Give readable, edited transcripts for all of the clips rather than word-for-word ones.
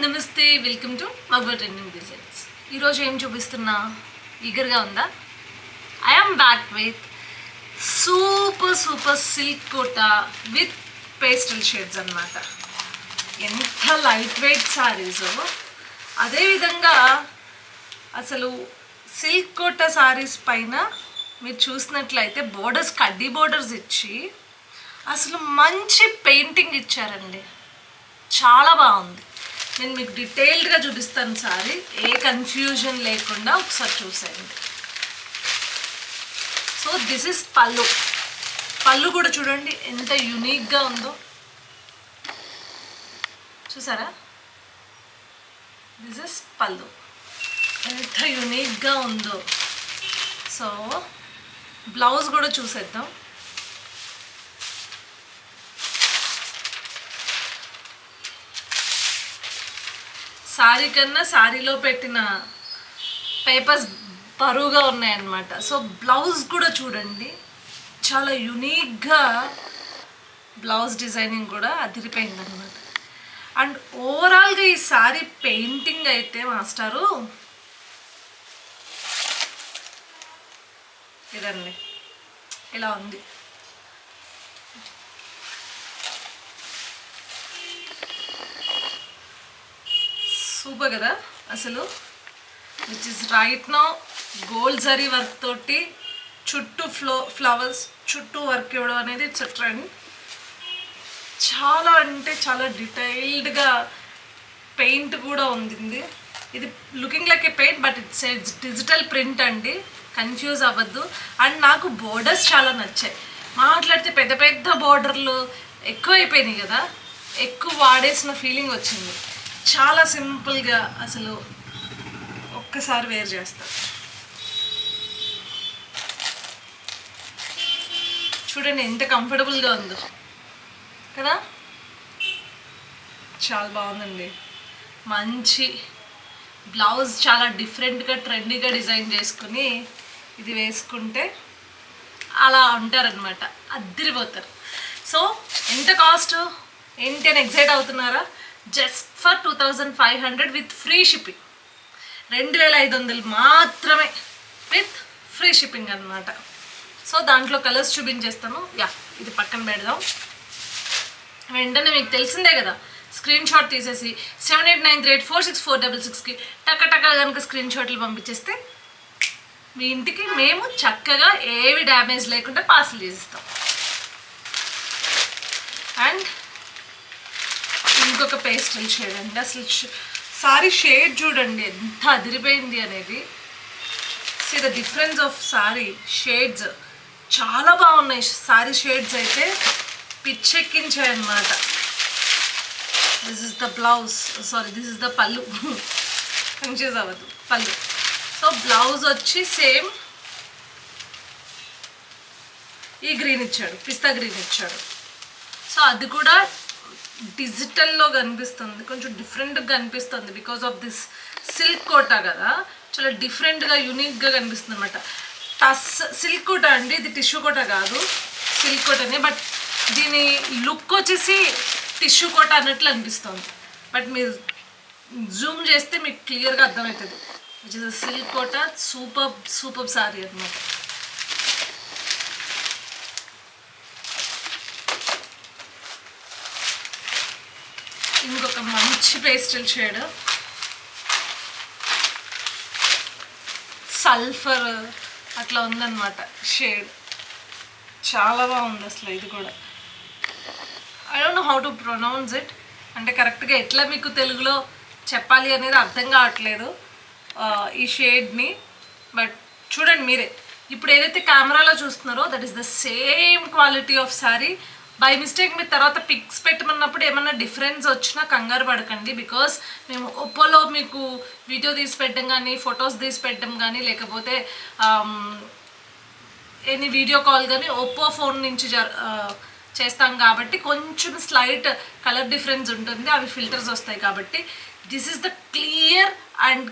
నమస్తే, welcome to మగవ trending designs. ఈరోజు ఏం చూపిస్తున్నా? ఈగర్గా ఉందా? I'm back with super silk Kota with pastel shades అన్నమాట. ఎంత లైట్ వెయిట్ శారీసో, అదేవిధంగా అసలు సిల్క్ కోటా శారీస్ పైన మీరు చూసినట్లయితే బోర్డర్స్ కడ్డీ బోర్డర్స్ ఇచ్చి అసలు మంచి పెయింటింగ్ ఇచ్చారండి. చాలా బాగుంది. నేను మీకు డీటెయిల్డ్గా చూపిస్తాను సారీ, ఏ కన్ఫ్యూజన్ లేకుండా ఒకసారి చూసేయండి. సో దిస్ ఇస్ పళ్ళు. పళ్ళు కూడా చూడండి ఎంత యునిక్గా ఉందో, చూసారా? దిస్ ఇస్ పళ్ళు, ఎంత యునిక్గా ఉందో. సో బ్లౌజ్ కూడా చూసేద్దాం. శారీ కన్నా శారీలో పెట్టిన పేపర్స్ బరువుగా ఉన్నాయన్నమాట. సో బ్లౌజ్ కూడా చూడండి, చాలా యునిక్గా బ్లౌజ్ డిజైనింగ్ కూడా అదిరిపోయింది అనమాట. అండ్ ఓవరాల్గా ఈ శారీ పెయింటింగ్ అయితే మాస్టారు ఇదండి, ఇలా ఉంది. సూపర్ కదా అసలు. Which is right now gold zari work తోటి చుట్టూ ఫ్లవర్స్ చుట్టూ వర్క్ ఇవ్వడం అనేది ఇట్స్ అ ట్రెండ్. చాలా అంటే చాలా డీటెయిల్డ్గా పెయింట్ కూడా ఉంది. ఇది looking like A paint but it's digital print అండి, కన్ఫ్యూజ్ అవ్వద్దు. అండ్ నాకు బోర్డర్స్ చాలా నచ్చాయి. మాట్లాడితే పెద్ద పెద్ద బోర్డర్లు ఎక్కువ అయిపోయినాయి కదా, ఎక్కువ వాడేసిన ఫీలింగ్ వచ్చింది. చాలా సింపుల్గా అసలు ఒక్కసారి వేర్ చేస్తా. చూడండి ఎంత కంఫర్టబుల్గా ఉందో కదా, చాలా బాగుందండి. మంచి బ్లౌజ్ చాలా డిఫరెంట్గా ట్రెండీగా డిజైన్ చేసుకుని ఇది వేసుకుంటే అలా ఉంటారనమాట, అద్దరిపోతారు. సో ఎంత కాస్ట్ ఏంటి అని ఎగ్జైట్ అవుతున్నారా? Just for 2500 with free shipping. 2500 మాత్రమే విత్ ఫ్రీ షిప్పింగ్ అనమాట. సో దాంట్లో కలర్స్ చూపించేస్తాను. ఇది పక్కన పెడదాం. వెంటనే మీకు తెలిసిందే కదా, స్క్రీన్ షాట్ తీసేసి 7893846466కి టక్క కనుక స్క్రీన్ షాట్లు పంపించేస్తే మీ ఇంటికి మేము చక్కగా ఏవి డ్యామేజ్ లేకుండా పార్సల్ చేసిస్తాం. అండ్ ఇంకొక పేస్టల్ షేడ్ అండి. అసలు సారీ షేడ్ చూడండి ఎంత అదిరిపోయింది అనేది. See the difference of sari shades, చాలా బాగున్నాయి సారీ షేడ్స్ అయితే, పిచ్చెక్కించాయి అన్నమాట. This is the blouse, sorry this is the pallu, confuse అవ్వదు, పళ్ళు. సో బ్లౌజ్ వచ్చి సేమ్ ఈ గ్రీన్ ఇచ్చాడు, పిస్తా గ్రీన్ ఇచ్చాడు. సో అది కూడా డిజిటల్లో కనిపిస్తుంది, కొంచెం డిఫరెంట్గా కనిపిస్తుంది because of this silk Kota కదా, చాలా డిఫరెంట్గా యూనిక్గా కనిపిస్తుంది అనమాట. సిల్క్ కోటా అండి, ఇది టిష్యూ కోటా కాదు, సిల్క్ కోటానే. బట్ దీని లుక్ వచ్చేసి టిష్యూ కోటా అన్నట్లు అనిపిస్తుంది. బట్ మీరు జూమ్ చేస్తే మీకు క్లియర్గా అర్థమవుతుంది. Which is silk Kota, super sari అనమాట. ఇంకొక మంచి పేస్టల్ షేడ్, సల్ఫర్ అట్లా ఉందన్నమాట షేడ్, చాలా బాగుంది అసలు. ఇది కూడా I don't know how to pronounce it, అంటే కరెక్ట్గా ఎట్లా మీకు తెలుగులో చెప్పాలి అనేది అర్థం కావట్లేదు ఈ షేడ్ని. బట్ చూడండి మీరే, ఇప్పుడు ఏదైతే కెమెరాలో చూస్తున్నారో that is the same quality of sari. By mistake మీరు తర్వాత పిక్స్ పెట్టమన్నప్పుడు ఏమన్నా డిఫరెన్స్ వచ్చినా కంగారు పడకండి. బికాస్ మేము ఒప్పోలో మీకు వీడియో తీసి పెట్టడం కానీ, ఫొటోస్ తీసి పెట్టడం కానీ, లేకపోతే ఎనీ వీడియో కాల్ కానీ ఒప్పో ఫోన్ నుంచి చేస్తాం కాబట్టి కొంచెం స్లైట్ కలర్ డిఫరెన్స్ ఉంటుంది, అవి ఫిల్టర్స్ వస్తాయి కాబట్టి. This is the clear and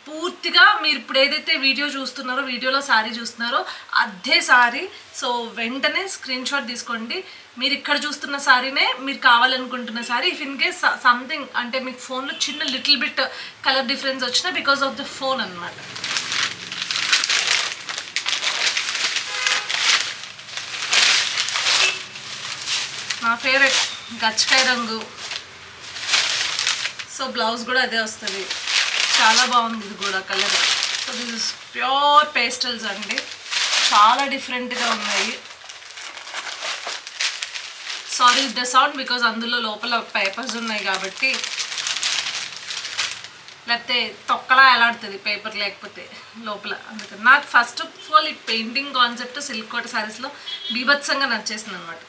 పూర్తిగా మీరు ఇప్పుడు ఏదైతే వీడియో చూస్తున్నారో, వీడియోలో శారీ చూస్తున్నారో అదే శారీ. సో వెంటనే స్క్రీన్ షాట్ తీసుకోండి. మీరు ఇక్కడ చూస్తున్న సారీనే మీరు కావాలనుకుంటున్న sari. If in case something అంటే మీకు ఫోన్లో చిన్న లిటిల్ బిట్ కలర్ డిఫరెన్స్ వచ్చినా బికాస్ ఆఫ్ ద ఫోన్ అనమాట. నా ఫేవరెట్ గచ్చకాయ రంగు. సో బ్లౌజ్ కూడా అదే వస్తుంది, చాలా బాగుంది ఇది కూడా colour. So this is pure pastels అండి, చాలా డిఫరెంట్గా ఉన్నాయి. సారీ ద సౌండ్ బికాజ్ అందులో లోపల పేపర్స్ ఉన్నాయి కాబట్టి, లేకపోతే తొక్కలా ఎలాడుతుంది పేపర్ లేకపోతే లోపల. అందుకని నాకు ఫస్ట్ ఆఫ్ ఆల్ ఈ పెయింటింగ్ కాన్సెప్ట్ సిల్క్ కోట శారీస్లో బీభత్సంగా నచ్చేసింది అనమాట.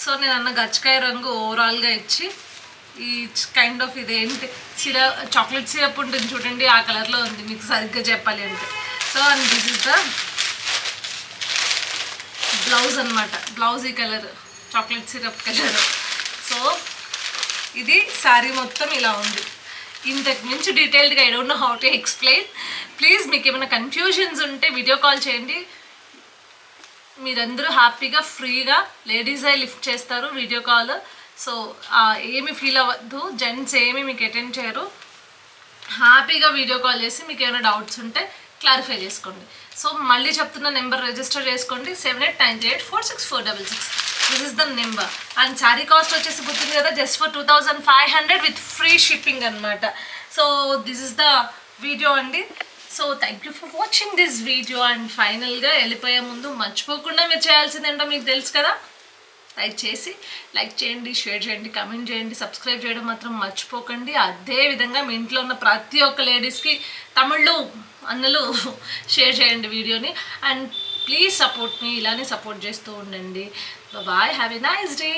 సో నేను అన్న గచ్చకాయ రంగు ఓవరాల్గా ఇచ్చి ఈ కైండ్ ఆఫ్ ఇదేంటి చాక్లెట్ సిరప్ ఉంటుంది చూడండి, ఆ కలర్లో ఉంది మీకు సరిగ్గా చెప్పాలి అంటే. So and this is the blouse అనమాట. బ్లౌజ్ ఈ colour chocolate syrup colour. So ఇది శారీ మొత్తం ఇలా ఉంది. ఇంతకు మించి డీటెయిల్డ్గా I don't know how to explain. Please మీకు ఏమైనా కన్ఫ్యూజన్స్ ఉంటే వీడియో కాల్ చేయండి. మీరందరూ హ్యాపీగా ఫ్రీగా లేడీస్ అయి లిఫ్ట్ చేస్తారు వీడియో కాల్. సో ఏమి ఫీల్ అవ్వద్దు, జెంట్స్ ఏమి మీకు అటెండ్ చేయరు. హ్యాపీగా వీడియో కాల్ చేసి మీకు ఏమైనా డౌట్స్ ఉంటే క్లారిఫై చేసుకోండి. సో మళ్ళీ చెప్తున్న నెంబర్ రిజిస్టర్ చేసుకోండి, 7893846466. This is the number. And sari cost వచ్చేసి గుర్తుంది కదా, just for 2500 with free shipping అనమాట. So this is the video అండి. So thank you for watching this video. And ఫైనల్గా వెళ్ళిపోయే ముందు మర్చిపోకుండా మీరు చేయాల్సిందేంటో మీకు తెలుసు కదా, లైక్ చేయండి, షేర్ చేయండి, కామెంట్ చేయండి, సబ్స్క్రైబ్ చేయడం మాత్రం మర్చిపోకండి. అదేవిధంగా మీ ఇంట్లో ఉన్న ప్రతి ఒక్క లేడీస్కి తమిళ్లో అన్నలు షేర్ చేయండి వీడియోని. అండ్ ప్లీజ్ సపోర్ట్ మీ, ఇలానే సపోర్ట్ చేస్తూ ఉండండి. Bye, have a nice day.